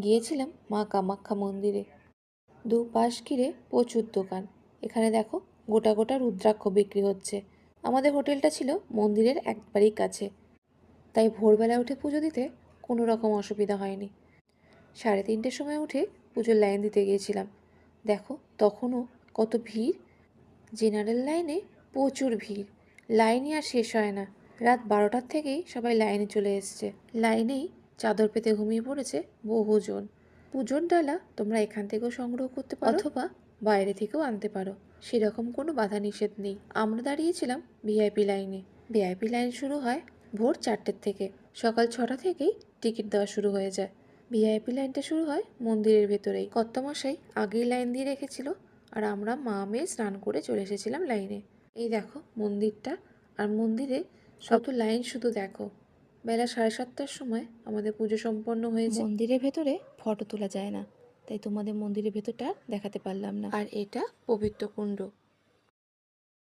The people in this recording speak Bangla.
গিয়েছিলাম মা কামাখ্যা মন্দিরে। দুপাশ ঘিরে প্রচুর দোকান। এখানে দেখো গোটা গোটা রুদ্রাক্ষ বিক্রি হচ্ছে। আমাদের হোটেলটা ছিল মন্দিরের একবারেই কাছে, তাই ভোরবেলা উঠে পুজো দিতে কোনো রকম অসুবিধা হয়নি। 3:30টের সময় উঠে পুজোর লাইন দিতে গিয়েছিলাম। দেখো তখনও কত ভিড়। জেনারেল লাইনে প্রচুর ভিড়, লাইনই আর শেষ হয় না। রাত 12টার থেকেই সবাই লাইনে চলে এসছে। লাইনেই চাদর পেতে ঘুমিয়ে পড়েছে বহুজন। পুজোর ডালা তোমরা এখান থেকেও সংগ্রহ করতে পারো অথবা বাইরে থেকেও আনতে পারো, সেরকম কোনো বাধা নিষেধ নেই। আমরা দাঁড়িয়েছিলাম ভিআইপি লাইনে। ভিআইপি লাইন শুরু হয় ভোর 4টের থেকে। সকাল 6টা থেকেই টিকিট দেওয়া শুরু হয়ে যায়। ভিআইপি লাইনটা শুরু হয় মন্দিরের ভেতরেই। কর্তামশাই আগেই লাইন দিয়ে রেখেছিল, আর আমরা মা মেয়ে স্নান করে চলে এসেছিলাম লাইনে। এই দেখো মন্দিরটা, আর মন্দিরে কত লাইন শুধু দেখো। বেলা 7:30টার সময় আমাদের পুজো সম্পন্ন হয়েছে। মন্দিরের ভেতরে ফটো তোলা যায় না, তাই তোমাদের মন্দিরের ভেতরটা দেখাতে পারলাম না। আর এটা পবিত্র কুণ্ড।